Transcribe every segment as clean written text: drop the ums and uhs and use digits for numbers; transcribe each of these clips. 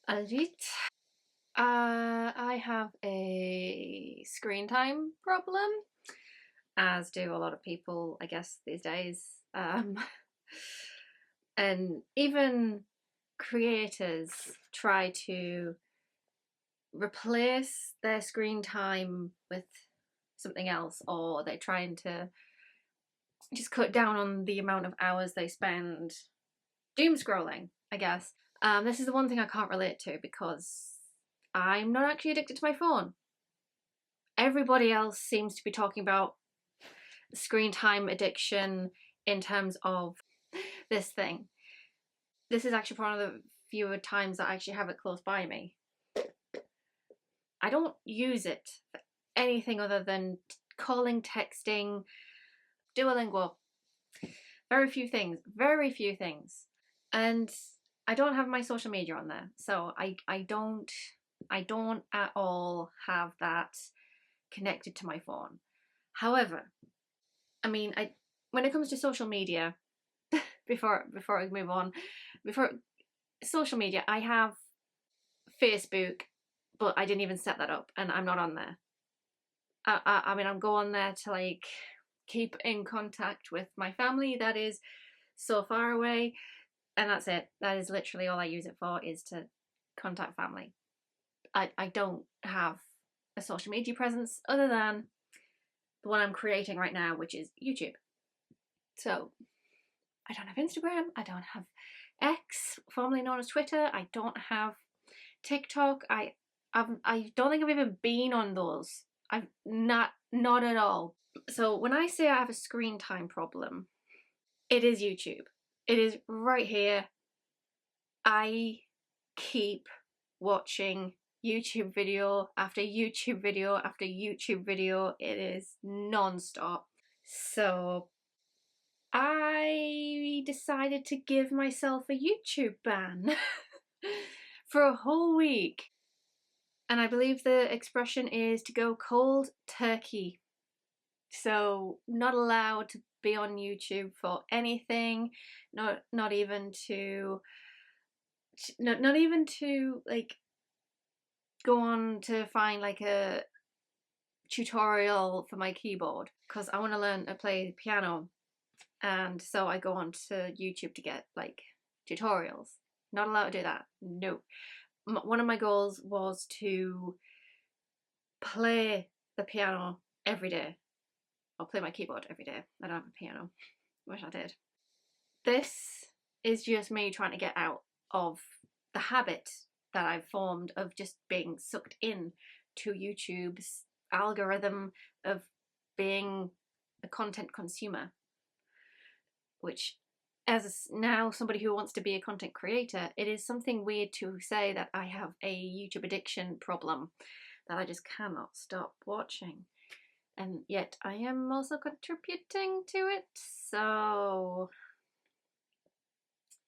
un-adict. I have a screen time problem, as do a lot of people, I guess, these days. And even creators try to replace their screen time with something else, or they're trying to just cut down on the amount of hours they spend doom scrolling, I guess. This is the one thing I can't relate to because I'm not actually addicted to my phone. Everybody else seems to be talking about screen time addiction in terms of this thing. This is actually one of the fewer times that I actually have it close by me. I don't use it for anything other than calling, texting, Duolingo. Very few things. Very few things. And I don't have my social media on there, so I don't at all have that connected to my phone. However, I mean, when it comes to social media, before I move on, before social media, I have Facebook, but I didn't even set that up, and I'm not on there. I mean, I'm go on there to like keep in contact with my family that is so far away, and that's it. That is literally all I use it for, is to contact family. I don't have a social media presence other than the one I'm creating right now, which is YouTube. So I don't have Instagram, I don't have X, formerly known as Twitter, I don't have TikTok. I don't think I've even been on those. I've not at all. So when I say I have a screen time problem, it is YouTube. It is right here. I keep watching YouTube video after YouTube video after YouTube video. It is non-stop. So I decided to give myself a YouTube ban for a whole week. And I believe the expression is to go cold turkey. So not allowed to be on YouTube for anything, not even to like go on to find like a tutorial for my keyboard, because I want to learn to play piano, and so I go on to YouTube to get like tutorials. Not allowed to do that. No. One of my goals was to play the piano every day. I'll play my keyboard every day. I don't have a piano. Wish I did. This is just me trying to get out of the habit that I've formed of just being sucked in to YouTube's algorithm of being a content consumer, which, as now somebody who wants to be a content creator, it is something weird to say that I have a YouTube addiction problem that I just cannot stop watching. And yet I am also contributing to it, so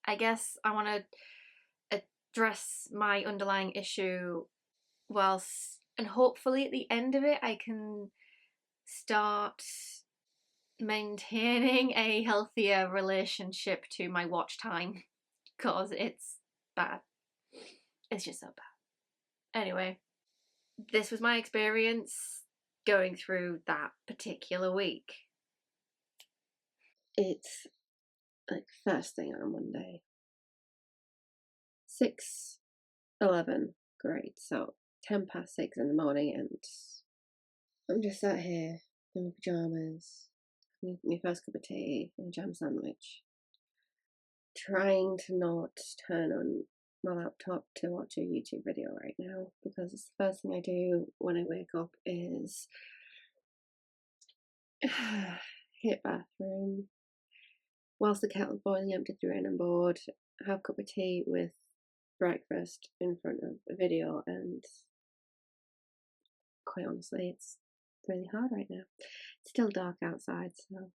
I guess I want to address my underlying issue whilst, and hopefully at the end of it I can start maintaining a healthier relationship to my watch time, because it's bad. It's just so bad. Anyway, this was my experience going through that particular week. It's like first thing on Monday, 6:11. Great. So 6:10 in the morning, and I'm just sat here in my pajamas, my first cup of tea, and a jam sandwich, trying to not turn on my laptop to watch a YouTube video right now, because it's the first thing I do when I wake up is hit bathroom, whilst the kettle's boiling, empty the random board, have a cup of tea with breakfast in front of a video, and quite honestly, it's really hard right now. It's still dark outside, so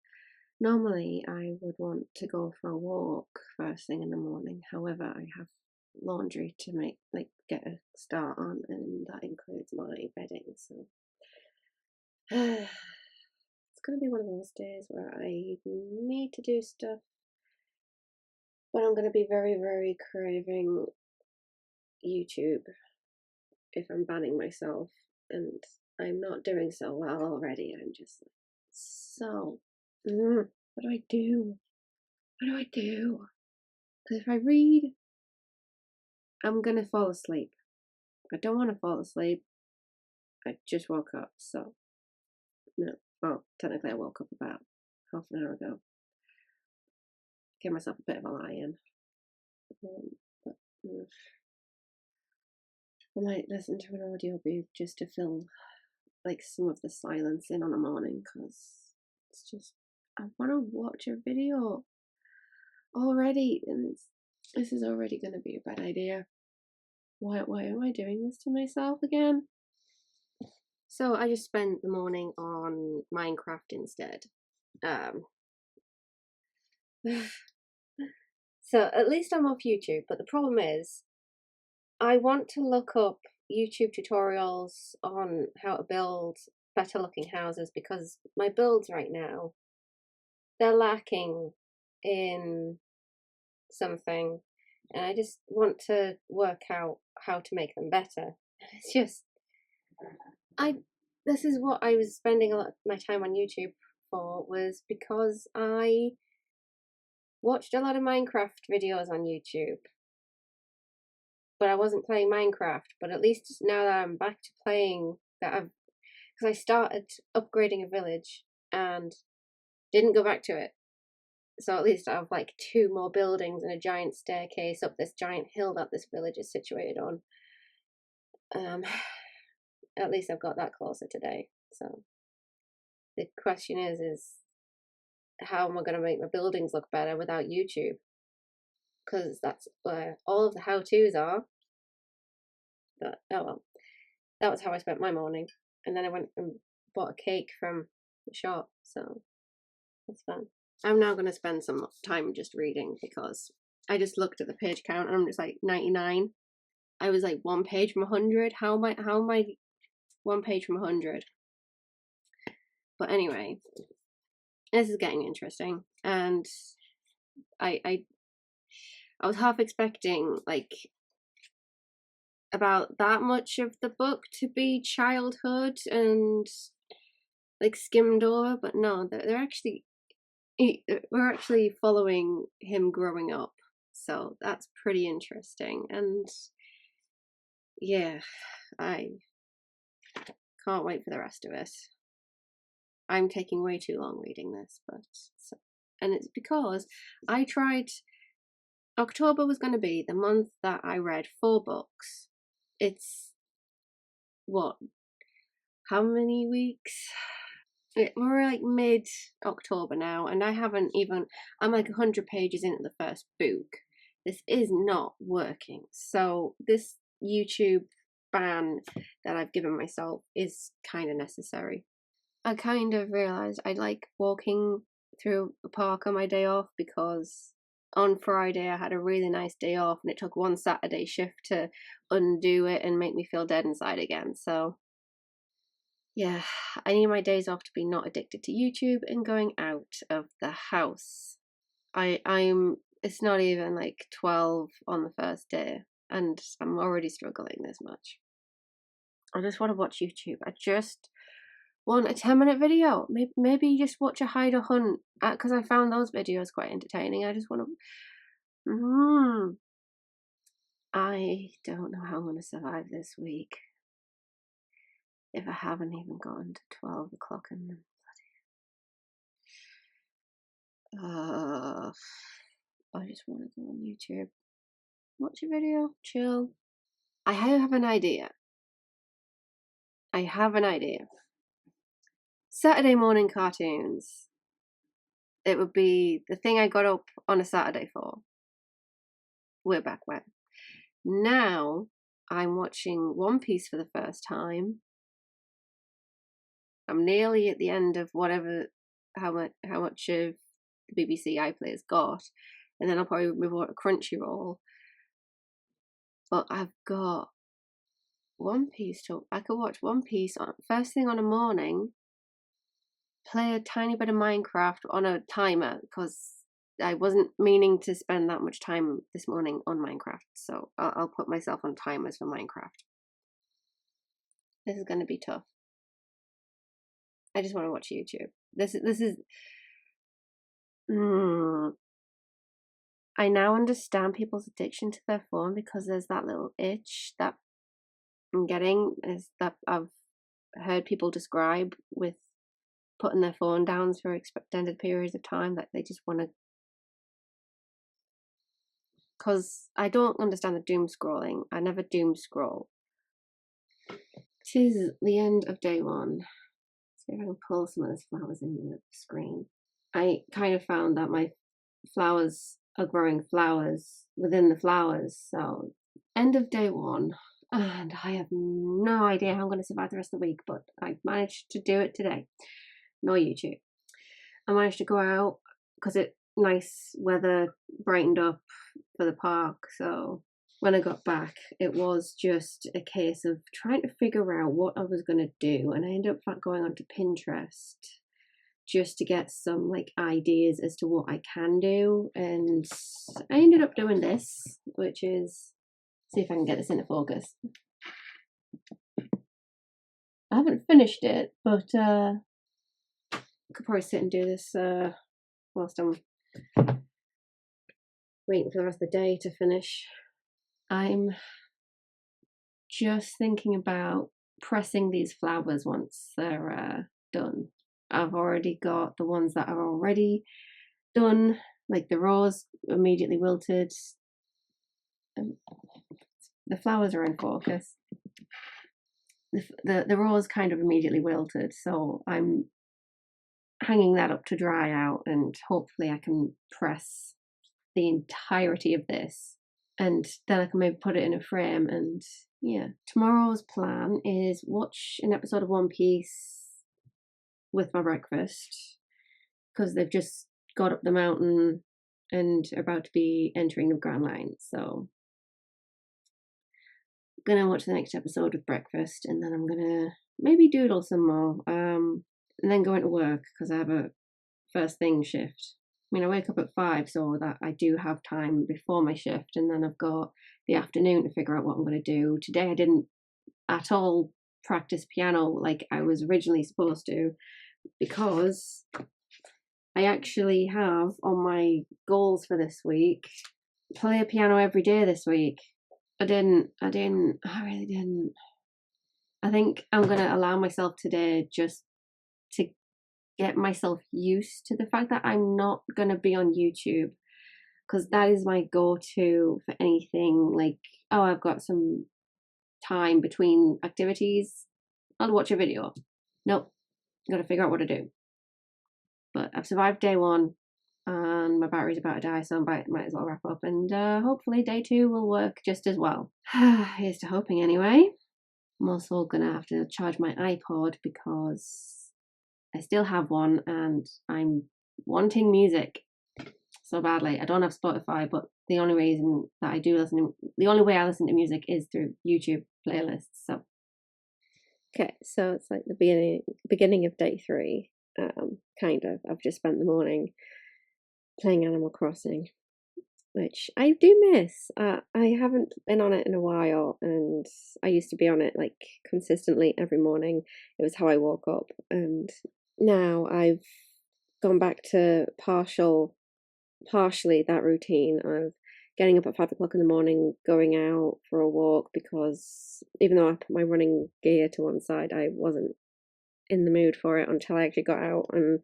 normally I would want to go for a walk first thing in the morning. However, I have laundry to get a start on, and that includes my bedding, so it's gonna be one of those days where I need to do stuff, but I'm gonna be very, very craving YouTube if I'm banning myself, and I'm not doing so well already. I'm just so, what do I do? What do I do? Because if I read, I'm gonna fall asleep. I don't want to fall asleep. I just woke up, so no. Well, technically I woke up about half an hour ago. Gave myself a bit of a lie-in. But I might listen to an audiobook just to fill like some of the silence in on the morning, because it's just, I want to watch a video already, and this is already going to be a bad idea. Why am I doing this to myself again? So I just spent the morning on Minecraft instead. So at least I'm off YouTube, but the problem is I want to look up YouTube tutorials on how to build better looking houses, because my builds right now, they're lacking in something, and I just want to work out how to make them better. It's just, this is what I was spending a lot of my time on YouTube for, was because I watched a lot of Minecraft videos on YouTube, but I wasn't playing Minecraft. But at least now that I'm back to playing, because I started upgrading a village and didn't go back to it. So at least I have like 2 more buildings and a giant staircase up this giant hill that this village is situated on. At least I've got that closer today. So the question is how am I going to make my buildings look better without YouTube? Because that's where all of the how-tos are. But oh well, that was how I spent my morning. And then I went and bought a cake from the shop, so that's fun. I'm now going to spend some time just reading, because I just looked at the page count and I'm just like 99. I was like 1 page from 100. How am I 1 page from 100? But anyway, this is getting interesting, and I was half expecting like about that much of the book to be childhood and like skimmed over, but no, we're actually following him growing up, so that's pretty interesting. And yeah, I can't wait for the rest of it. I'm taking way too long reading this, and it's because I tried. October was going to be the month that I read 4 books. It's what? How many weeks? We're like mid-October now, and I haven't even, I'm like 100 pages into the first book. This is not working. So this YouTube ban that I've given myself is kind of necessary. I kind of realised I like walking through a park on my day off, because on Friday I had a really nice day off, and it took 1 Saturday shift to undo it and make me feel dead inside again. So yeah, I need my days off to be not addicted to YouTube and going out of the house. It's not even like 12 on the first day, and I'm already struggling this much. I just want to watch YouTube. I just want a 10-minute video. Maybe just watch a hide or hunt, because I found those videos quite entertaining. I just want to. I don't know how I'm going to survive this week if I haven't even gotten to 12 o'clock in the bloody. I just want to go on YouTube, watch a video, chill. I have an idea. Saturday morning cartoons. It would be the thing I got up on a Saturday for. Way back when. Now I'm watching One Piece for the first time. I'm nearly at the end of how much of the BBC iPlayer's got, and then I'll probably move on to Crunchyroll. But I've got One Piece I could watch One Piece first thing on a morning, play a tiny bit of Minecraft on a timer, because I wasn't meaning to spend that much time this morning on Minecraft, so I'll put myself on timers for Minecraft. This is going to be tough. I just want to watch YouTube. This is. I now understand people's addiction to their phone because there's that little itch that I'm getting, is that I've heard people describe with putting their phone down for extended periods of time, that they just want to. Because I don't understand the doom scrolling. I never doom scroll. It is the end of day one. See if I can pull some of those flowers in the screen. I kind of found that my flowers are growing flowers within the flowers. So end of day one, and I have no idea how I'm going to survive the rest of the week, but I managed to do it today. No YouTube. I managed to go out because it nice weather brightened up for the park, so when I got back it was just a case of trying to figure out what I was going to do, and I ended up going onto Pinterest just to get some like ideas as to what I can do, and I ended up doing this, which is, see if I can get this into focus. I haven't finished it, but I could probably sit and do this whilst I'm waiting for the rest of the day to finish. I'm just thinking about pressing these flowers once they're done. I've already got the ones that are already done, like the rose immediately wilted. The flowers are in focus. The rose kind of immediately wilted, so I'm hanging that up to dry out, and hopefully I can press the entirety of this, and then I can maybe put it in a frame. And yeah, tomorrow's plan is watch an episode of One Piece with my breakfast, because they've just got up the mountain and are about to be entering the Grand Line, so I'm gonna watch the next episode with breakfast, and then I'm gonna maybe doodle some more, and then go into work because I have a first thing shift. I mean, I wake up at 5, so that I do have time before my shift, and then I've got the afternoon to figure out what I'm going to do. Today I didn't at all practice piano like I was originally supposed to, because I actually have on my goals for this week, play a piano every day this week. I really didn't. I think I'm going to allow myself today just to get myself used to the fact that I'm not going to be on YouTube, because that is my go-to for anything like, oh, I've got some time between activities, I'll watch a video. Nope, got to figure out what to do. But I've survived day one and my battery's about to die, so I might as well wrap up, and hopefully day 2 will work just as well. Here's to hoping anyway. I'm also gonna have to charge my iPod because I still have one and I'm wanting music so badly. I don't have Spotify, but the only reason that I do the only way I listen to music is through YouTube playlists. So okay, so it's like the beginning of day 3, kind of. I've just spent the morning playing Animal Crossing, which I do miss. I haven't been on it in a while, and I used to be on it like consistently every morning. It was how I woke up, and now I've gone back to partially that routine of getting up at 5 o'clock in the morning, going out for a walk, because even though I put my running gear to one side, I wasn't in the mood for it until I actually got out and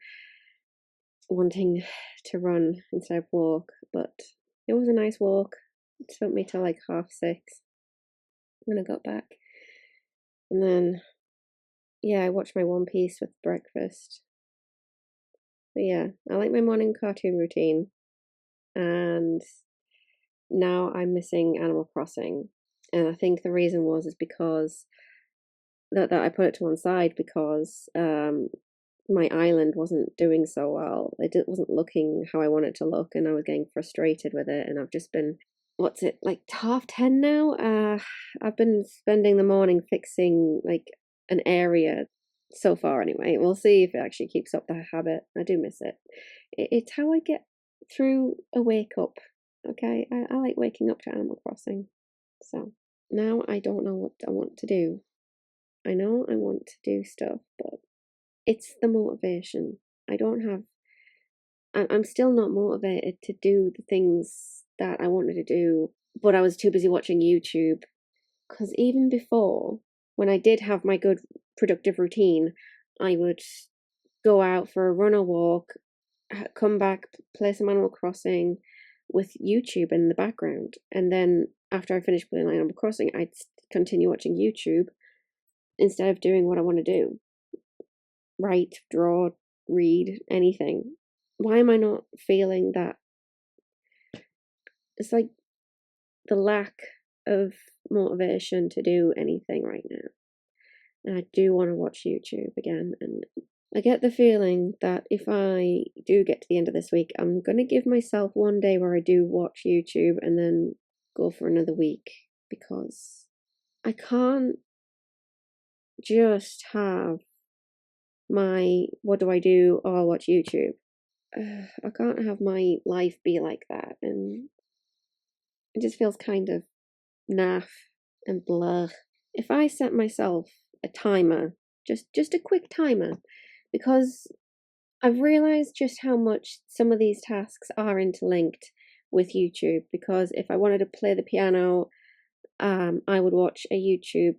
wanting to run instead of walk. But it was a nice walk. It took me till like 6:30 when I got back. And then, yeah, I watched my One Piece with breakfast. But yeah, I like my morning cartoon routine. And now I'm missing Animal Crossing. And I think the reason is because that I put it to one side because my island wasn't doing so well. It wasn't looking how I wanted it to look, and I was getting frustrated with it. And I've just been, what's it, like 10:30 now? I've been spending the morning fixing like an area so far anyway. We'll see if it actually keeps up the habit. I do miss it. It's how I get through a wake up. Okay, I like waking up to Animal Crossing. So now I don't know what I want to do. I know I want to do stuff, but it's the motivation. I don't have. I'm still not motivated to do the things that I wanted to do, but I was too busy watching YouTube. Because even before, when I did have my good productive routine, I would go out for a run or walk, come back, play some Animal Crossing with YouTube in the background. And then after I finished playing Animal Crossing, I'd continue watching YouTube instead of doing what I want to do: write, draw, read, anything. Why am I not feeling that? It's like the lack of motivation to do anything right now. And I do want to watch YouTube again. And I get the feeling that if I do get to the end of this week, I'm going to give myself one day where I do watch YouTube and then go for another week, because I can't just have my what do I do? Oh, I'll watch YouTube. I can't have my life be like that. And it just feels kind of naff and blah. If I set myself a timer, just a quick timer, because I've realized just how much some of these tasks are interlinked with YouTube. Because if I wanted to play the piano, I would watch a YouTube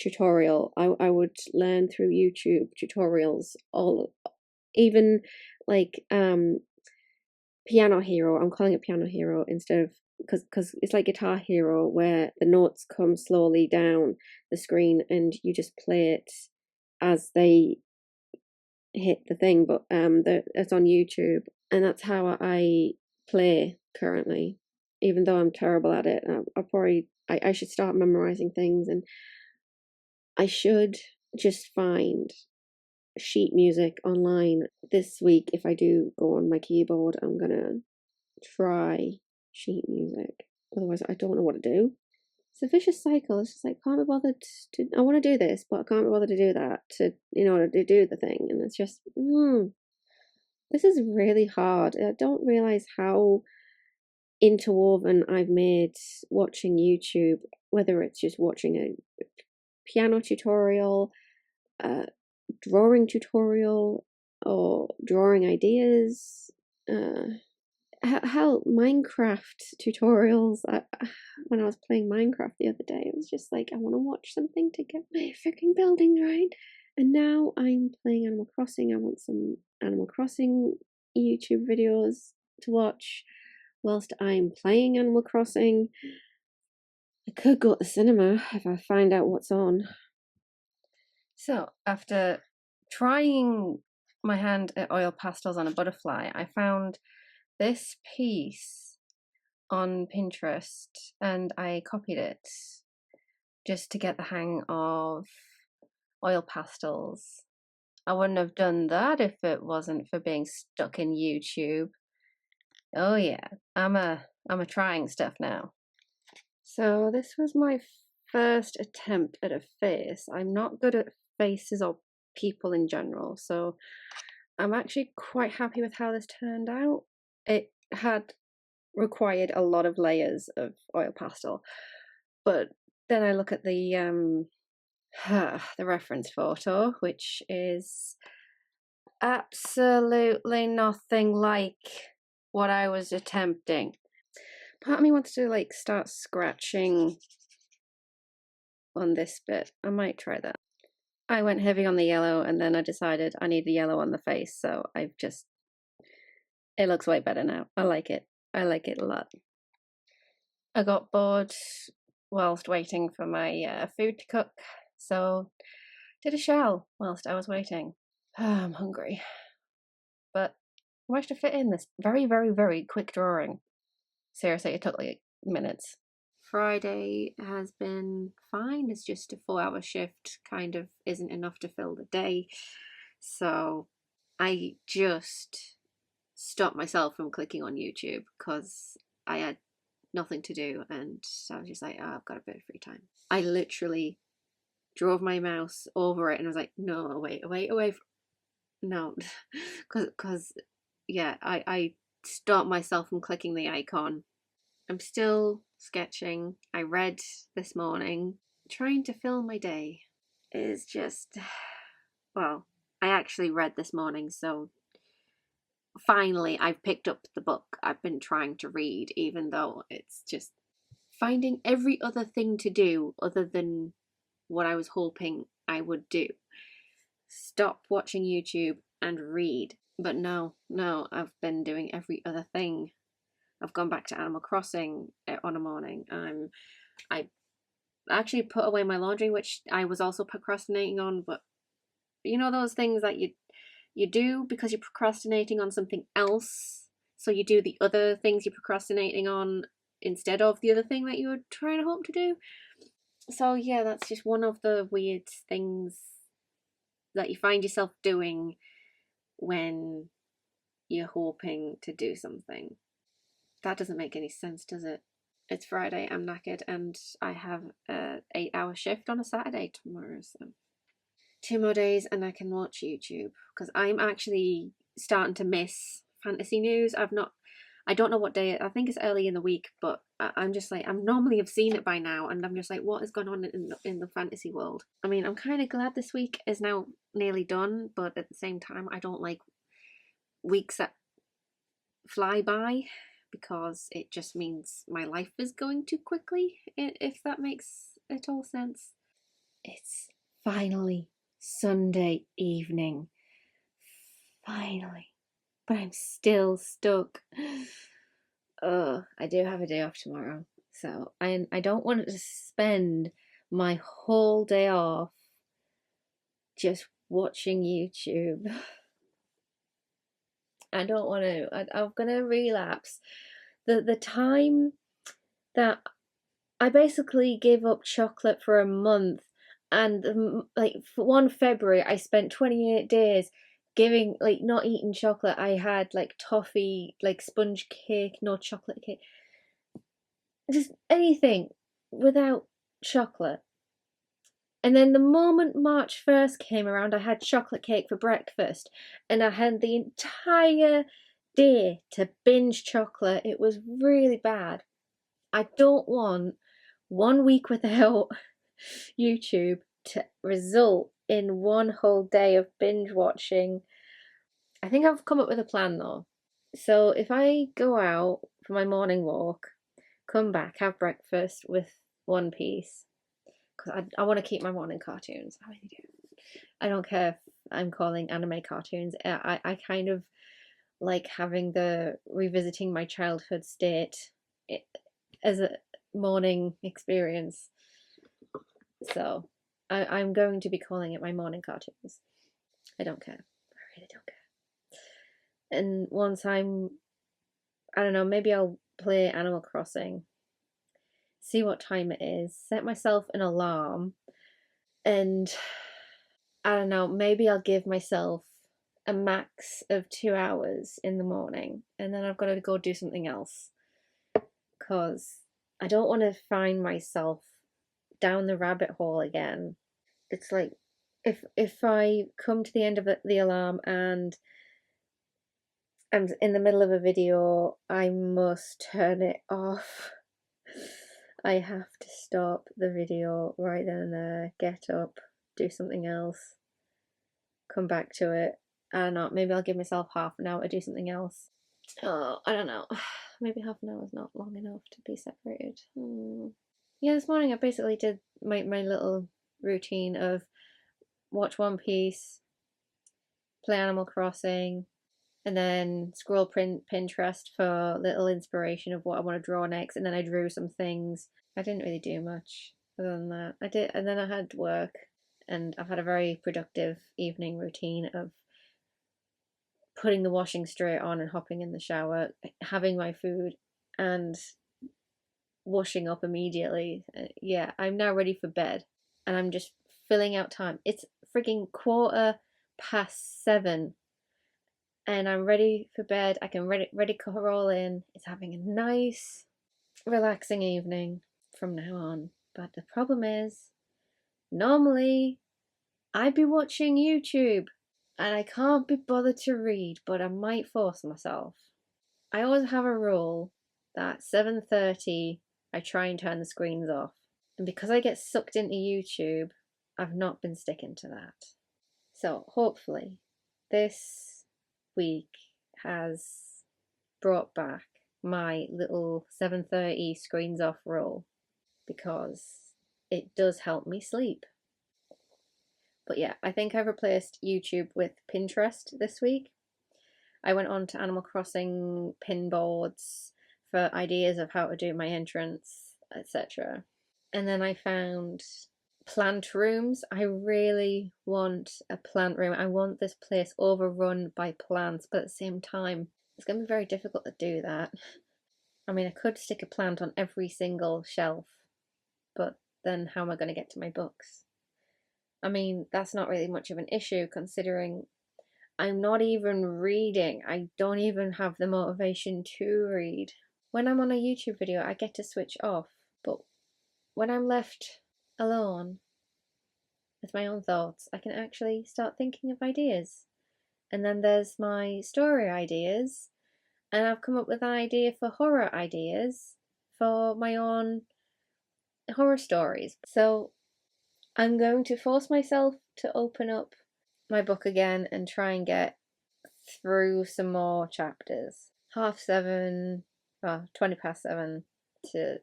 tutorial. I would learn through YouTube tutorials, all even like Piano Hero. I'm calling it Piano Hero instead of, because it's like Guitar Hero, where the notes come slowly down the screen and you just play it as they hit the thing. But it's on YouTube, and that's how I play currently. Even though I'm terrible at it, I should start memorizing things, and I should just find sheet music online this week. If I do go on my keyboard, I'm gonna try sheet music. Otherwise, I don't know what to do. It's a vicious cycle. It's just like, can't be bothered to. I want to do this, but I can't be bothered to do that to in order to do the thing. And it's just, this is really hard. I don't realize how interwoven I've made watching YouTube, whether it's just watching a piano tutorial, drawing tutorial, or drawing ideas. Hell, Minecraft tutorials. When I was playing Minecraft the other day, it was just like, I want to watch something to get my freaking building right. And now I'm playing Animal Crossing. I want some Animal Crossing YouTube videos to watch whilst I'm playing Animal Crossing. I could go to the cinema if I find out what's on. So, after trying my hand at oil pastels on a butterfly, I found this piece on Pinterest and I copied it just to get the hang of oil pastels. I wouldn't have done that if it wasn't for being stuck in YouTube. Oh yeah, I'm a trying stuff now. So this was my first attempt at a face. I'm not good at faces or people in general, so I'm actually quite happy with how this turned out. It had required a lot of layers of oil pastel, but then I look at the reference photo, which is absolutely nothing like what I was attempting. Part of me wants to like start scratching on this bit. I might try that. I went heavy on the yellow and then I decided I need the yellow on the face, so I've just, it looks way better now. I like it. I like it a lot. I got bored whilst waiting for my food to cook, so did a shell whilst I was waiting. I'm hungry. But I managed to fit in this very, very, very quick drawing. Seriously, it took like minutes. Friday has been fine. It's just a 4-hour shift, kind of isn't enough to fill the day. So I just stopped myself from clicking on YouTube because I had nothing to do, and so I was just like, oh, I've got a bit of free time. I literally drove my mouse over it and I was like, no, wait, no, because yeah, I stop myself from clicking the icon. I'm still sketching. I read this morning. Trying to fill my day is just, well, I actually read this morning, so finally I've picked up the book I've been trying to read, even though it's just finding every other thing to do other than what I was hoping I would do. Stop watching YouTube and read. But no, I've been doing every other thing. I've gone back to Animal Crossing on a morning. I actually put away my laundry, which I was also procrastinating on, but you know those things that you do because you're procrastinating on something else, so you do the other things you're procrastinating on instead of the other thing that you were trying to hope to do. So yeah, that's just one of the weird things that you find yourself doing when you're hoping to do something. That doesn't make any sense, does it? It's Friday, I'm knackered, and I have a 8-hour shift on a Saturday tomorrow, so 2 more days and I can watch YouTube, because I'm actually starting to miss fantasy news. I don't know what day, I think it's early in the week, but I'm just like, I'm normally have seen it by now, and I'm just like, what is going on in the fantasy world? I mean, I'm kind of glad this week is now nearly done, but at the same time, I don't like weeks that fly by, because it just means my life is going too quickly, if that makes it all sense. It's finally Sunday evening. Finally. But I'm still stuck. I do have a day off tomorrow. So I don't want to spend my whole day off just watching YouTube. I don't want to. I'm gonna relapse. The time that I basically gave up chocolate for a month, and like for 1 February I spent 28 days giving, like, not eating chocolate. I had like toffee, like sponge cake, no chocolate cake, just anything without chocolate. And then the moment March 1st came around, I had chocolate cake for breakfast, and I had the entire day to binge chocolate. It was really bad. I don't want 1 week without YouTube to result in 1 whole day of binge watching. I think I've come up with a plan though. So if I go out for my morning walk, come back, have breakfast with One Piece, because I want to keep my morning cartoons. I really do. I don't care if I'm calling anime cartoons. I kind of like having the revisiting my childhood state as a morning experience. So I'm going to be calling it my morning cartoons. I don't care. I really don't care. And once I don't know, maybe I'll play Animal Crossing, see what time it is, set myself an alarm, and I don't know, maybe I'll give myself a max of 2 hours in the morning, and then I've got to go do something else, because I don't want to find myself down the rabbit hole again. It's like, if I come to the end of the alarm and I'm in the middle of a video, I must turn it off. I have to stop the video right then and there, get up, do something else, come back to it. I don't know, maybe I'll give myself half an hour to do something else. Oh, I don't know. Maybe half an hour is not long enough to be separated. Yeah, this morning I basically did my little routine of watch One Piece, play Animal Crossing, and then scroll Pinterest for little inspiration of what I want to draw next, and then I drew some things. I didn't really do much other than that. I did, and then I had work, and I've had a very productive evening routine of putting the washing straight on and hopping in the shower, having my food, and washing up immediately. Yeah, I'm now ready for bed, and I'm just filling out time. It's freaking 7:15, and I'm ready for bed. I can ready to roll in. It's having a nice, relaxing evening from now on. But the problem is, normally I'd be watching YouTube, and I can't be bothered to read, but I might force myself. I always have a rule that 7:30 I try and turn the screens off. And because I get sucked into YouTube, I've not been sticking to that. So hopefully this week has brought back my little 7:30 screens off rule, because it does help me sleep. But yeah, I think I've replaced YouTube with Pinterest this week. I went on to Animal Crossing pin boards for ideas of how to do my entrance, etc. And then I found plant rooms. I really want a plant room. I want this place overrun by plants, but at the same time, it's going to be very difficult to do that. I mean, I could stick a plant on every single shelf, but then how am I going to get to my books? I mean, that's not really much of an issue considering I'm not even reading. I don't even have the motivation to read. When I'm on a YouTube video, I get to switch off, but when I'm left alone with my own thoughts, I can actually start thinking of ideas. And then there's my story ideas, and I've come up with an idea for horror ideas for my own horror stories. So I'm going to force myself to open up my book again and try and get through some more chapters. 7:30, 7:20 to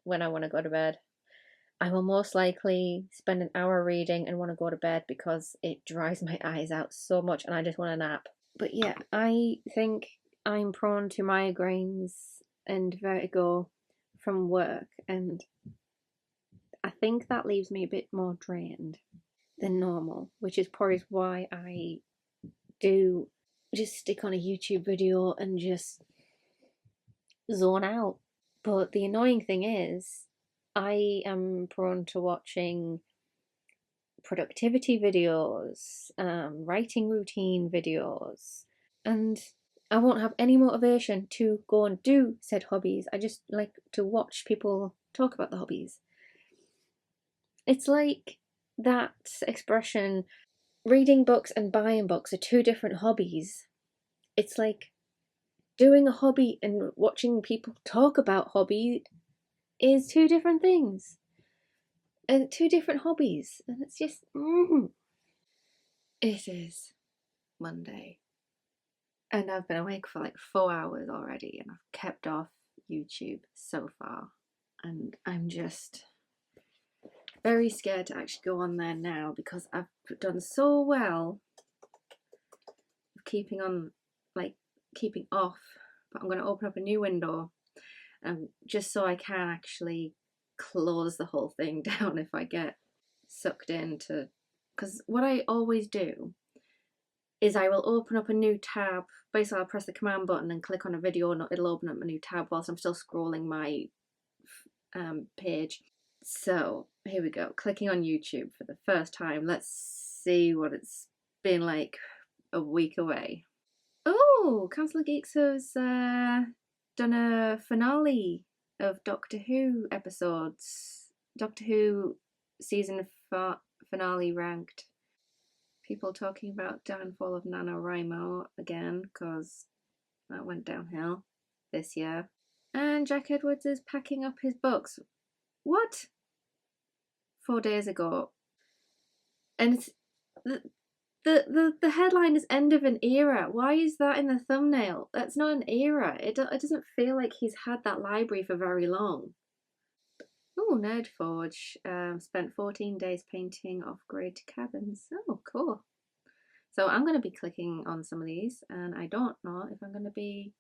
when I want to go to bed. I will most likely spend an hour reading and want to go to bed because it dries my eyes out so much and I just want a nap. But yeah, I think I'm prone to migraines and vertigo from work, and I think that leaves me a bit more drained than normal, which is probably why I do just stick on a YouTube video and just zone out. But the annoying thing is, I am prone to watching productivity videos, writing routine videos, and I won't have any motivation to go and do said hobbies. I just like to watch people talk about the hobbies. It's like that expression, reading books and buying books are two different hobbies. It's like doing a hobby and watching people talk about hobby is two different things. And two different hobbies. And it's just It is Monday. And I've been awake for like 4 hours already, and I've kept off YouTube so far. And I'm just very scared to actually go on there now because I've done so well keeping on, like keeping off. But I'm going to open up a new window, just so I can actually close the whole thing down if I get sucked into. Because what I always do is I will open up a new tab. Basically, I'll press the command button and click on a video, and it'll open up a new tab whilst I'm still scrolling my page. So here we go, clicking on YouTube for the first time. Let's see what it's been like a week away. Oh, Council of Geeks has done a finale of Doctor Who episodes. Doctor Who season finale ranked. People talking about downfall of NaNoWriMo again, because that went downhill this year. And Jack Edwards is packing up his books. What? 4 days ago. And it's, the headline is end of an era. Why is that in the thumbnail? That's not an era. It doesn't feel like he's had that library for very long. Oh, Nerdforge spent 14 days painting off-grid cabins. Oh, cool. So I'm going to be clicking on some of these, and I don't know if I'm going to be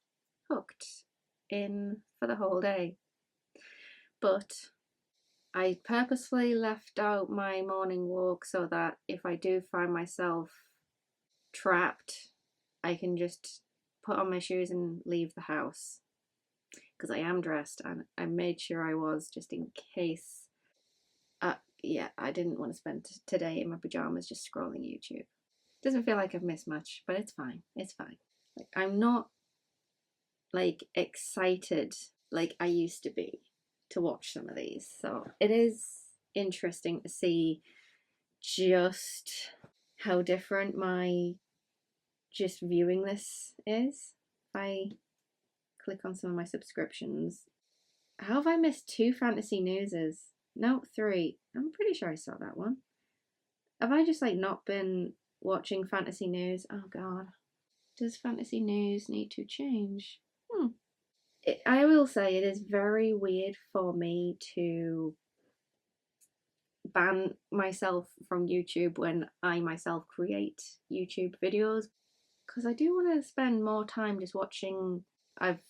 hooked in for the whole day. But I purposefully left out my morning walk so that if I do find myself trapped, I can just put on my shoes and leave the house. Because I am dressed, and I made sure I was, just in case. Yeah, I didn't want to spend today in my pajamas just scrolling YouTube. Doesn't feel like I've missed much, but it's fine. It's fine. Like, I'm not like excited like I used to be to watch some of these. So it is interesting to see just how different my just viewing this is. I click on some of my subscriptions. How have I missed 2 fantasy newses? No, 3. I'm pretty sure I saw that one. Have I just like not been watching fantasy news? Oh god. Does fantasy news need to change? I will say it is very weird for me to ban myself from YouTube when I myself create YouTube videos, because I do want to spend more time just watching. I've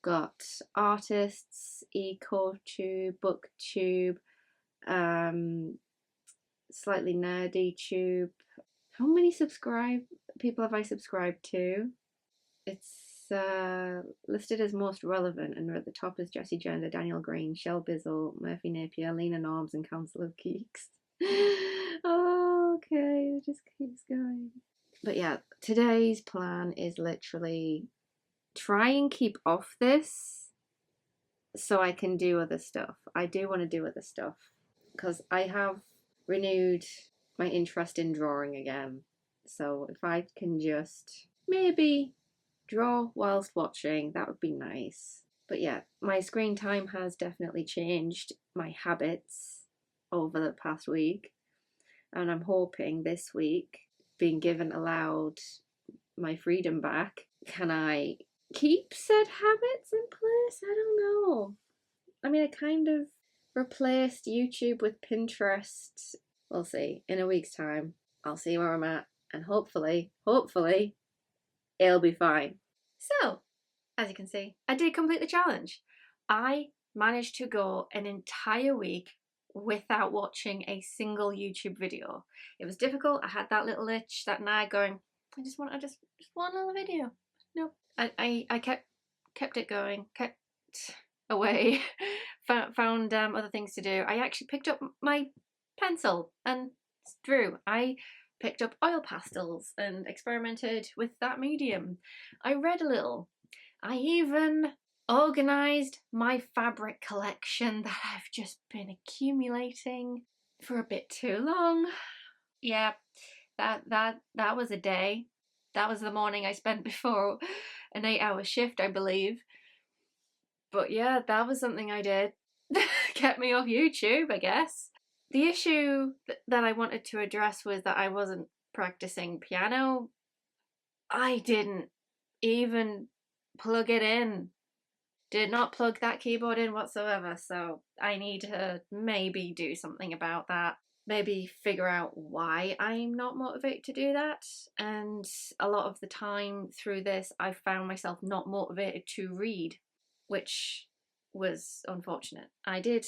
got artists, eco-tube, booktube, slightly nerdy tube. How many people have I subscribed to? It's listed as most relevant, and at the top is Jessie Gender, Daniel Green, Shel Bizzle, Murphy Napier, Lena Norms, and Council of Geeks. Oh, okay, it just keeps going. But yeah, today's plan is literally try and keep off this so I can do other stuff. I do want to do other stuff because I have renewed my interest in drawing again. So if I can just maybe draw whilst watching, that would be nice. But yeah, my screen time has definitely changed my habits over the past week, and I'm hoping this week, being allowed my freedom back, can I keep said habits in place? I don't know. I mean, I kind of replaced YouTube with Pinterest. We'll see. In a week's time, I'll see where I'm at, and hopefully, it'll be fine. So, as you can see, I did complete the challenge. I managed to go an entire week without watching a single YouTube video. It was difficult. I had that little itch, that nag going, I just want another video. Nope. I kept it going, kept away, found other things to do. I actually picked up my pencil and drew. I picked up oil pastels and experimented with that medium. I read a little. I even organised my fabric collection that I've just been accumulating for a bit too long. Yeah, that was a day. That was the morning I spent before an 8-hour shift, I believe. But yeah, that was something I did. Kept me off YouTube, I guess. The issue that I wanted to address was that I wasn't practicing piano. I didn't even plug it in. Did not plug that keyboard in whatsoever, so I need to maybe do something about that. Maybe figure out why I'm not motivated to do that. And a lot of the time through this, I found myself not motivated to read, which was unfortunate. I did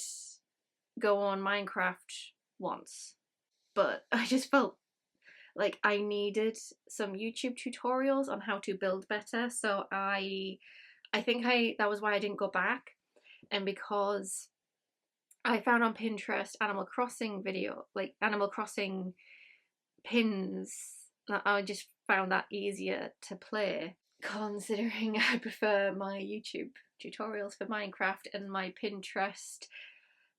go on Minecraft once, but I just felt like I needed some YouTube tutorials on how to build better. So I think that was why I didn't go back, and because I found on Pinterest Animal Crossing Animal Crossing pins. I just found that easier to play, considering I prefer my YouTube tutorials for Minecraft and my Pinterest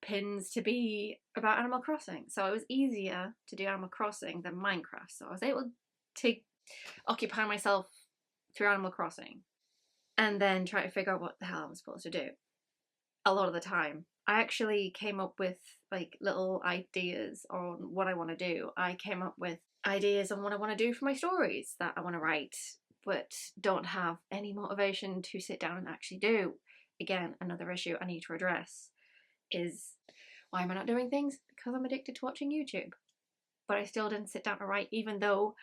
pins to be about Animal Crossing. So it was easier to do Animal Crossing than Minecraft. So I was able to occupy myself through Animal Crossing and then try to figure out what the hell I'm supposed to do. A lot of the time, I actually came up with like little ideas on what I want to do. I came up with ideas on what I want to do for my stories that I want to write, but don't have any motivation to sit down and actually do. Again, another issue I need to address is, why am I not doing things? Because I'm addicted to watching YouTube. But I still didn't sit down to write, even though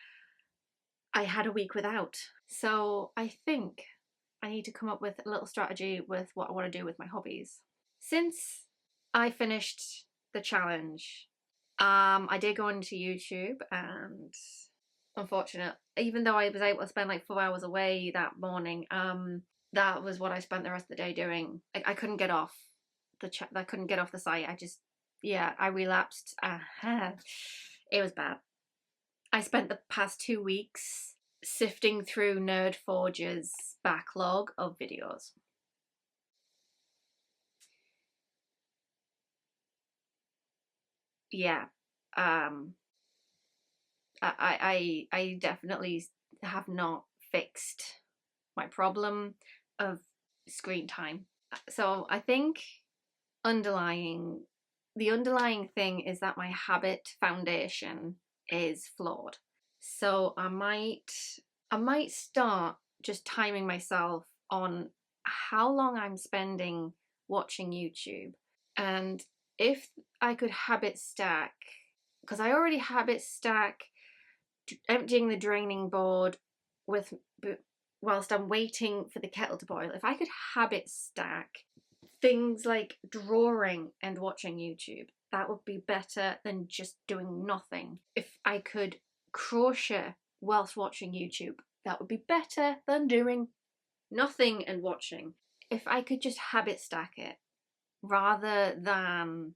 I had a week without. So I think I need to come up with a little strategy with what I want to do with my hobbies. Since I finished the challenge, I did go into YouTube, and unfortunate, even though I was able to spend like 4 hours away that morning, that was what I spent the rest of the day doing. I couldn't get off I couldn't get off the site. I relapsed. It was bad. I spent the past 2 weeks sifting through Nerdforge's backlog of videos. Yeah, I definitely have not fixed my problem of screen time. So I think the underlying thing is that my habit foundation is flawed. So I might start just timing myself on how long I'm spending watching YouTube. And if I could habit stack, because I already habit stack emptying the draining board with whilst I'm waiting for the kettle to boil. If I could habit stack things like drawing and watching YouTube, that would be better than just doing nothing. If I could crochet whilst watching YouTube, that would be better than doing nothing and watching. If I could just habit stack it rather than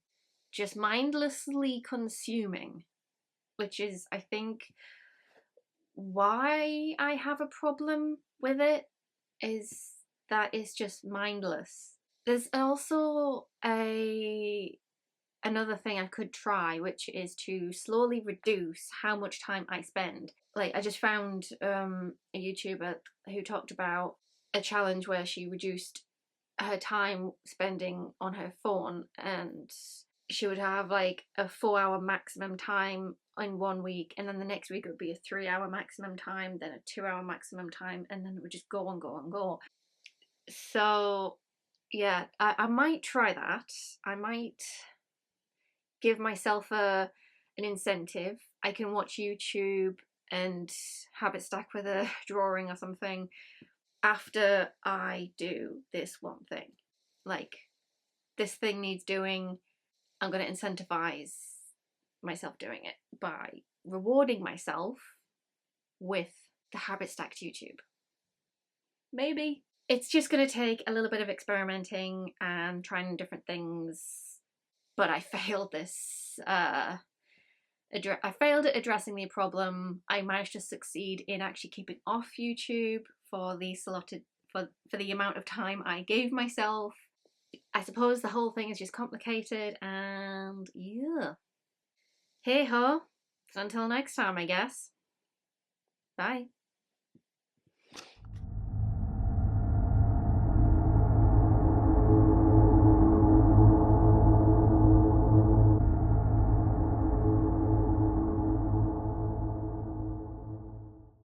just mindlessly consuming, which is, I think, why I have a problem with it, is that it's just mindless. There's also another thing I could try, which is to slowly reduce how much time I spend. Like, I just found a YouTuber who talked about a challenge where she reduced her time spending on her phone, and she would have like a 4 hour maximum time in one week, and then the next week it would be a 3 hour maximum time, then a 2 hour maximum time, and then it would just go and go and go. So yeah, I might try that. I might give myself an incentive. I can watch YouTube and habit stack with a drawing or something after I do this one thing. Like, this thing needs doing, I'm going to incentivize myself doing it by rewarding myself with the habit stacked YouTube. Maybe. It's just going to take a little bit of experimenting and trying different things, but I failed this. I failed at addressing the problem. I managed to succeed in actually keeping off YouTube for the allotted for the amount of time I gave myself. I suppose the whole thing is just complicated, and yeah. Hey ho. Until next time, I guess. Bye.